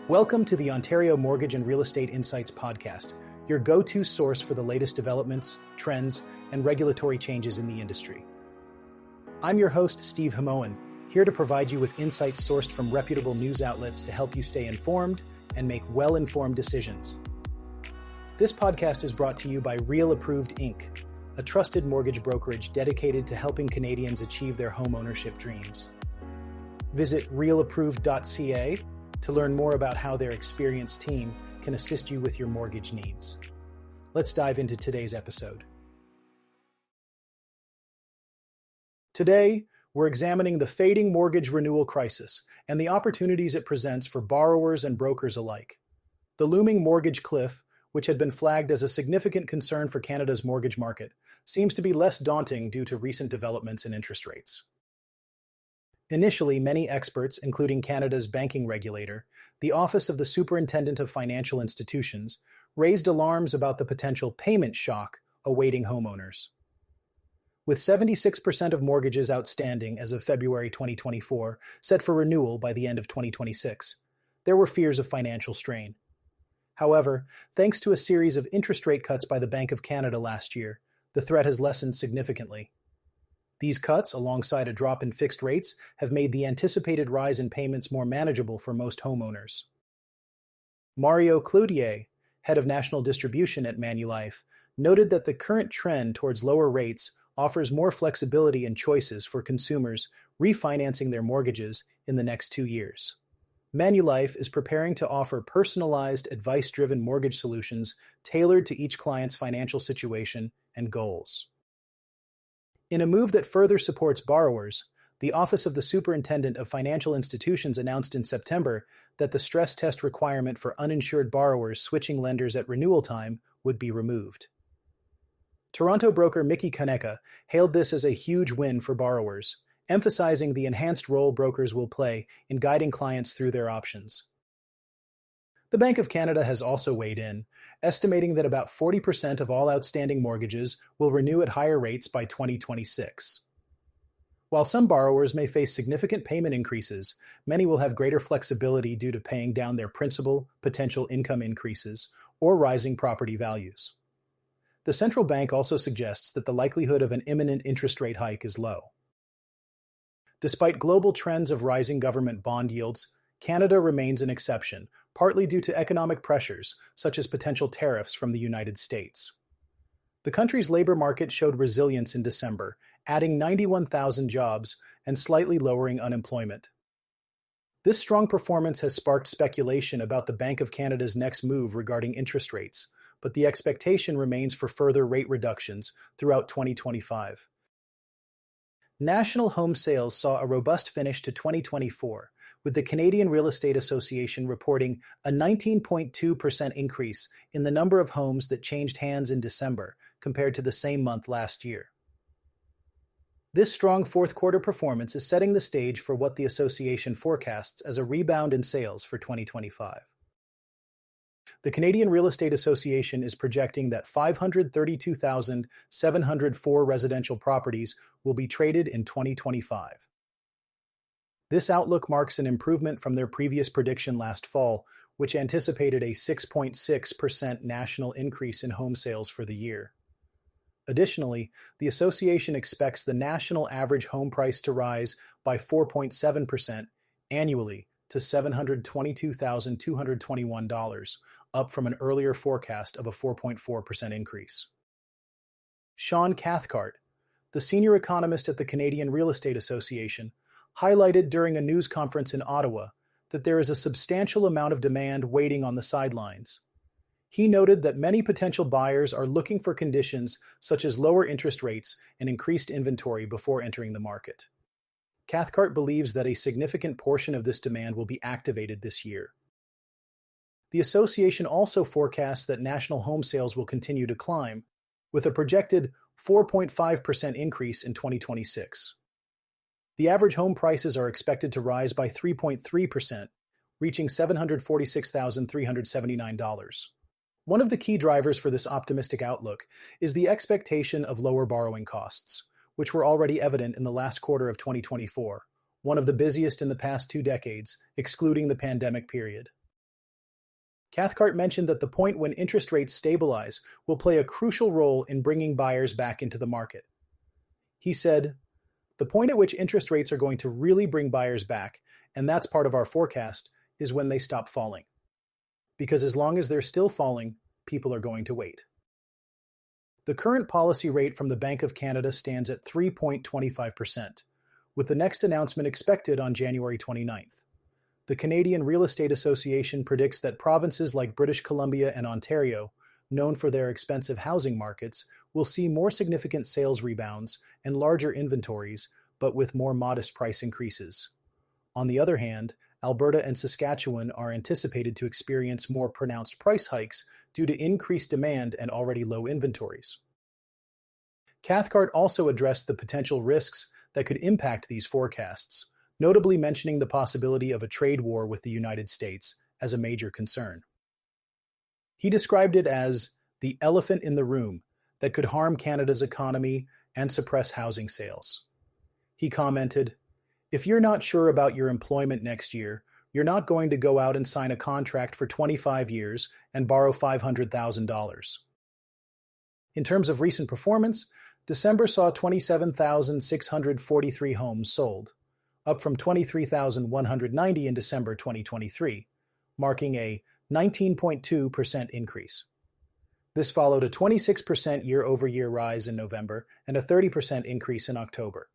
Welcome to the Ontario Mortgage and Real Estate Insights podcast, your go-to source for the latest developments, trends, and regulatory changes in the industry. I'm your host, Steve Hamoan, here to provide you with insights sourced from reputable news outlets to help you stay informed and make well-informed decisions. This podcast is brought to you by Royal LePage Inc., a trusted mortgage brokerage dedicated to helping Canadians achieve their home ownership dreams. Visit realapproved.ca to learn more about how their experienced team can assist you with your mortgage needs. Let's dive into today's episode. Today, we're examining the fading mortgage renewal crisis and the opportunities it presents for borrowers and brokers alike. The looming mortgage cliff, which had been flagged as a significant concern for Canada's mortgage market, seems to be less daunting due to recent developments in interest rates. Initially, many experts, including Canada's banking regulator, the Office of the Superintendent of Financial Institutions, raised alarms about the potential payment shock awaiting homeowners. With 76% of mortgages outstanding as of February 2024 set for renewal by the end of 2026, there were fears of financial strain. However, thanks to a series of interest rate cuts by the Bank of Canada last year, the threat has lessened significantly. These cuts, alongside a drop in fixed rates, have made the anticipated rise in payments more manageable for most homeowners. Mario Cloutier, head of national distribution at Manulife, noted that the current trend towards lower rates offers more flexibility and choices for consumers refinancing their mortgages in the next 2 years. Manulife is preparing to offer personalized, advice-driven mortgage solutions tailored to each client's financial situation and goals. In a move that further supports borrowers, the Office of the Superintendent of Financial Institutions announced in September that the stress test requirement for uninsured borrowers switching lenders at renewal time would be removed. Toronto broker Mickey Kaneka hailed this as a huge win for borrowers, emphasizing the enhanced role brokers will play in guiding clients through their options. The Bank of Canada has also weighed in, estimating that about 40% of all outstanding mortgages will renew at higher rates by 2026. While some borrowers may face significant payment increases, many will have greater flexibility due to paying down their principal, potential income increases, or rising property values. The central bank also suggests that the likelihood of an imminent interest rate hike is low. Despite global trends of rising government bond yields, Canada remains an exception, partly due to economic pressures, such as potential tariffs from the United States. The country's labor market showed resilience in December, adding 91,000 jobs and slightly lowering unemployment. This strong performance has sparked speculation about the Bank of Canada's next move regarding interest rates, but the expectation remains for further rate reductions throughout 2025. National home sales saw a robust finish to 2024, with the Canadian Real Estate Association reporting a 19.2% increase in the number of homes that changed hands in December compared to the same month last year. This strong fourth-quarter performance is setting the stage for what the association forecasts as a rebound in sales for 2025. The Canadian Real Estate Association is projecting that 532,704 residential properties will be traded in 2025. This outlook marks an improvement from their previous prediction last fall, which anticipated a 6.6% national increase in home sales for the year. Additionally, the association expects the national average home price to rise by 4.7% annually to $722,221, up from an earlier forecast of a 4.4% increase. Sean Cathcart, the senior economist at the Canadian Real Estate Association, highlighted during a news conference in Ottawa that there is a substantial amount of demand waiting on the sidelines. He noted that many potential buyers are looking for conditions such as lower interest rates and increased inventory before entering the market. Cathcart believes that a significant portion of this demand will be activated this year. The association also forecasts that national home sales will continue to climb, with a projected 4.5% increase in 2026. The average home prices are expected to rise by 3.3%, reaching $746,379. One of the key drivers for this optimistic outlook is the expectation of lower borrowing costs, which were already evident in the last quarter of 2024, one of the busiest in the past 2 decades, excluding the pandemic period. Cathcart mentioned that the point when interest rates stabilize will play a crucial role in bringing buyers back into the market. He said, "The point at which interest rates are going to really bring buyers back, and that's part of our forecast, is when they stop falling. Because as long as they're still falling, people are going to wait." The current policy rate from the Bank of Canada stands at 3.25%, with the next announcement expected on January 29th. The Canadian Real Estate Association predicts that provinces like British Columbia and Ontario, known for their expensive housing markets, will see more significant sales rebounds and larger inventories, but with more modest price increases. On the other hand, Alberta and Saskatchewan are anticipated to experience more pronounced price hikes due to increased demand and already low inventories. Cathcart also addressed the potential risks that could impact these forecasts, notably mentioning the possibility of a trade war with the United States as a major concern. He described it as the elephant in the room that could harm Canada's economy and suppress housing sales. He commented, "If you're not sure about your employment next year, you're not going to go out and sign a contract for 25 years and borrow $500,000. In terms of recent performance, December saw 27,643 homes sold, up from 23,190 in December 2023, marking a 19.2% increase. This followed a 26% year-over-year rise in November and a 30% increase in October.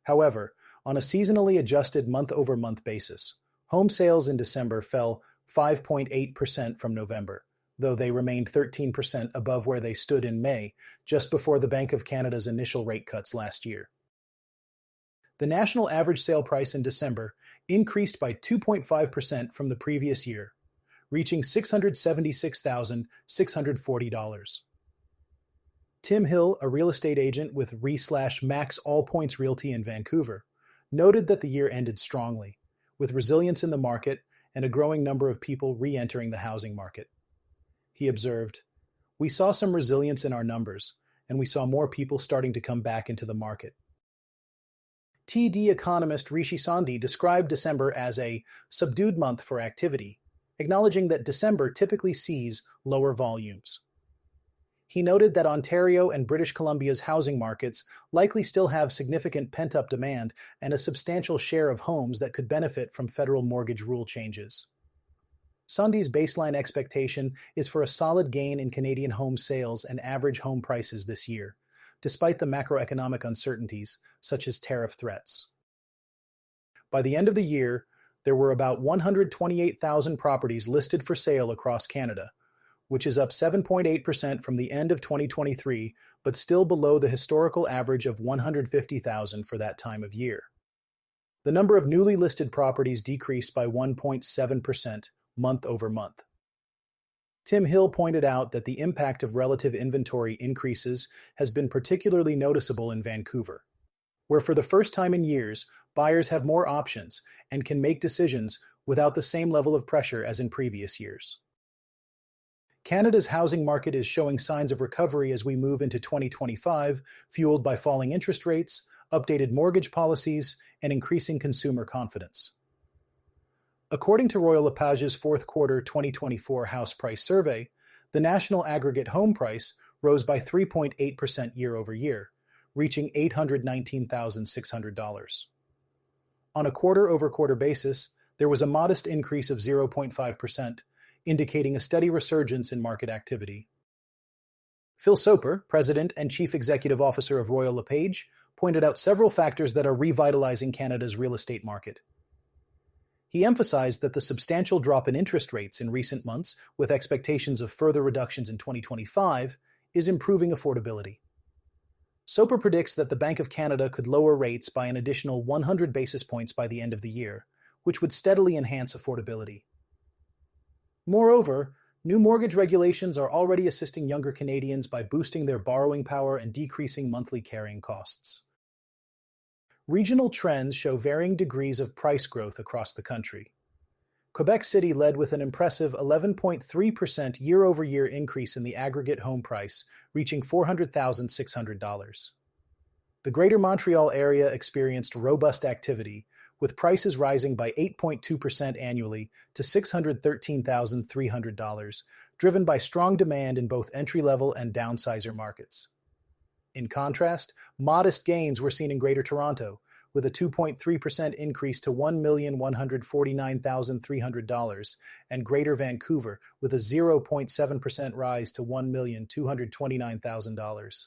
However, on a seasonally adjusted month-over-month basis, home sales in December fell 5.8% from November, though they remained 13% above where they stood in May, just before the Bank of Canada's initial rate cuts last year. The national average sale price in December increased by 2.5% from the previous year, reaching $676,640. Tim Hill, a real estate agent with Max All Points Realty in Vancouver, noted that the year ended strongly, with resilience in the market and a growing number of people re-entering the housing market. He observed, "We saw some resilience in our numbers, and we saw more people starting to come back into the market." TD economist Rishi Sandhi described December as a subdued month for activity, acknowledging that December typically sees lower volumes. He noted that Ontario and British Columbia's housing markets likely still have significant pent-up demand and a substantial share of homes that could benefit from federal mortgage rule changes. Sandhi's baseline expectation is for a solid gain in Canadian home sales and average home prices this year, despite the macroeconomic uncertainties, such as tariff threats. By the end of the year, there were about 128,000 properties listed for sale across Canada, which is up 7.8% from the end of 2023, but still below the historical average of 150,000 for that time of year. The number of newly listed properties decreased by 1.7% month over month. Tim Hill pointed out that the impact of relative inventory increases has been particularly noticeable in Vancouver, where for the first time in years, buyers have more options and can make decisions without the same level of pressure as in previous years. Canada's housing market is showing signs of recovery as we move into 2025, fueled by falling interest rates, updated mortgage policies, and increasing consumer confidence. According to Royal LePage's fourth quarter 2024 house price survey, the national aggregate home price rose by 3.8% year-over-year, reaching $819,600. On a quarter-over-quarter basis, there was a modest increase of 0.5%, indicating a steady resurgence in market activity. Phil Soper, President and Chief Executive Officer of Royal LePage, pointed out several factors that are revitalizing Canada's real estate market. He emphasized that the substantial drop in interest rates in recent months, with expectations of further reductions in 2025, is improving affordability. Soper predicts that the Bank of Canada could lower rates by an additional 100 basis points by the end of the year, which would steadily enhance affordability. Moreover, new mortgage regulations are already assisting younger Canadians by boosting their borrowing power and decreasing monthly carrying costs. Regional trends show varying degrees of price growth across the country. Quebec City led with an impressive 11.3% year-over-year increase in the aggregate home price, reaching $400,600. The Greater Montreal area experienced robust activity, with prices rising by 8.2% annually to $613,300, driven by strong demand in both entry-level and downsizer markets. In contrast, modest gains were seen in Greater Toronto, with a 2.3% increase to $1,149,300, and Greater Vancouver with a 0.7% rise to $1,229,000.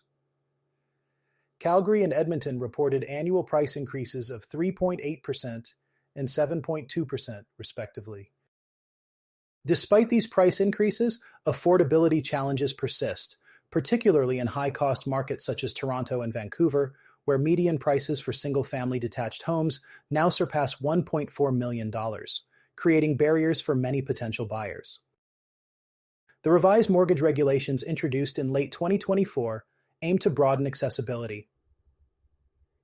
Calgary and Edmonton reported annual price increases of 3.8% and 7.2%, respectively. Despite these price increases, affordability challenges persist, particularly in high-cost markets such as Toronto and Vancouver, where median prices for single-family detached homes now surpass $1.4 million, creating barriers for many potential buyers. The revised mortgage regulations introduced in late 2024 aim to broaden accessibility.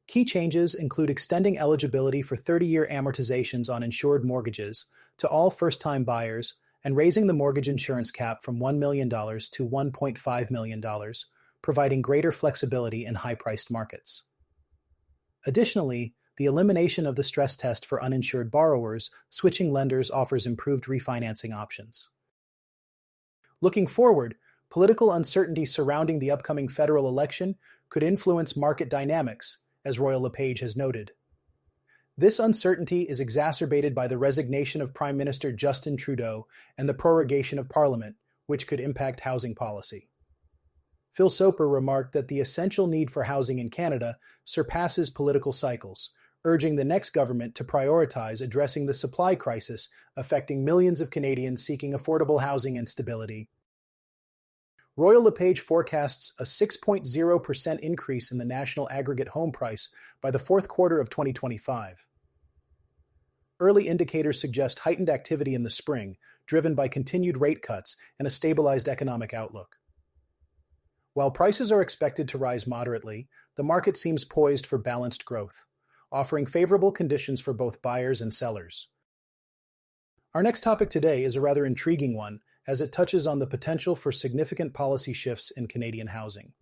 Key changes include extending eligibility for 30-year amortizations on insured mortgages to all first-time buyers and raising the mortgage insurance cap from $1 million to $1.5 million, providing greater flexibility in high-priced markets. Additionally, the elimination of the stress test for uninsured borrowers switching lenders offers improved refinancing options. Looking forward, political uncertainty surrounding the upcoming federal election could influence market dynamics, as Royal LePage has noted. This uncertainty is exacerbated by the resignation of Prime Minister Justin Trudeau and the prorogation of Parliament, which could impact housing policy. Phil Soper remarked that the essential need for housing in Canada surpasses political cycles, urging the next government to prioritize addressing the supply crisis affecting millions of Canadians seeking affordable housing and stability. Royal LePage forecasts a 6.0% increase in the national aggregate home price by the fourth quarter of 2025. Early indicators suggest heightened activity in the spring, driven by continued rate cuts and a stabilized economic outlook. While prices are expected to rise moderately, the market seems poised for balanced growth, offering favorable conditions for both buyers and sellers. Our next topic today is a rather intriguing one, as it touches on the potential for significant policy shifts in Canadian housing.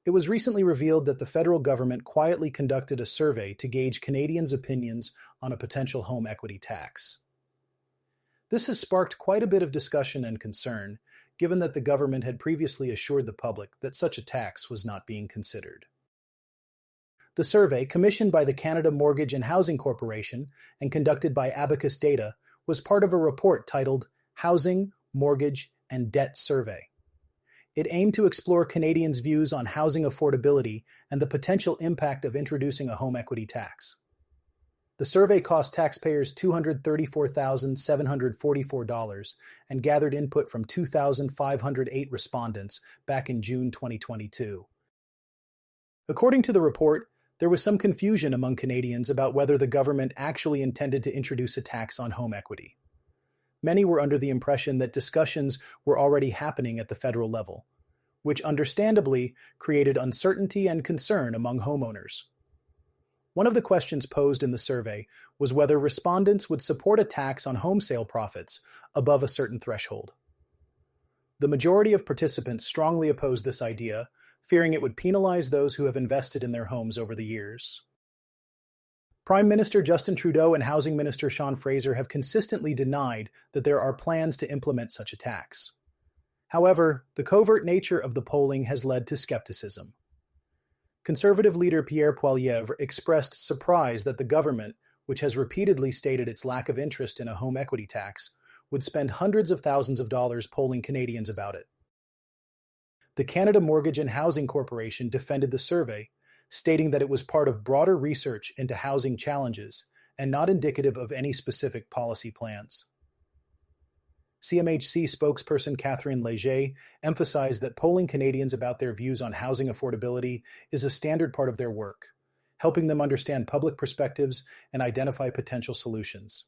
It was recently revealed that the federal government quietly conducted a survey to gauge Canadians' opinions on a potential home equity tax. This has sparked quite a bit of discussion and concern, given that the government had previously assured the public that such a tax was not being considered. The survey, commissioned by the Canada Mortgage and Housing Corporation and conducted by Abacus Data, was part of a report titled Housing, Mortgage, and Debt Survey. It aimed to explore Canadians' views on housing affordability and the potential impact of introducing a home equity tax. The survey cost taxpayers $234,744 and gathered input from 2,508 respondents back in June 2022. According to the report, there was some confusion among Canadians about whether the government actually intended to introduce a tax on home equity. Many were under the impression that discussions were already happening at the federal level, which understandably created uncertainty and concern among homeowners. One of the questions posed in the survey was whether respondents would support a tax on home sale profits above a certain threshold. The majority of participants strongly opposed this idea, fearing it would penalize those who have invested in their homes over the years. Prime Minister Justin Trudeau and Housing Minister Sean Fraser have consistently denied that there are plans to implement such a tax. However, the covert nature of the polling has led to skepticism. Conservative leader Pierre Poilievre expressed surprise that the government, which has repeatedly stated its lack of interest in a home equity tax, would spend hundreds of thousands of dollars polling Canadians about it. The Canada Mortgage and Housing Corporation defended the survey, stating that it was part of broader research into housing challenges and not indicative of any specific policy plans. CMHC spokesperson Catherine Leger emphasized that polling Canadians about their views on housing affordability is a standard part of their work, helping them understand public perspectives and identify potential solutions.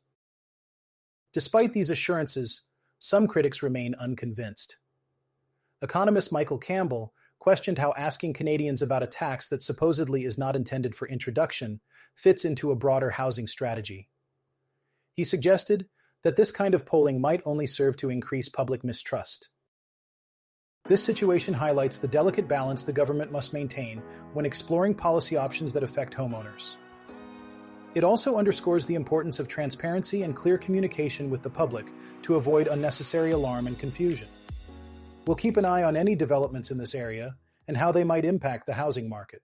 Despite these assurances, some critics remain unconvinced. Economist Michael Campbell questioned how asking Canadians about a tax that supposedly is not intended for introduction fits into a broader housing strategy. He suggested that this kind of polling might only serve to increase public mistrust. This situation highlights the delicate balance the government must maintain when exploring policy options that affect homeowners. It also underscores the importance of transparency and clear communication with the public to avoid unnecessary alarm and confusion. We'll keep an eye on any developments in this area and how they might impact the housing market.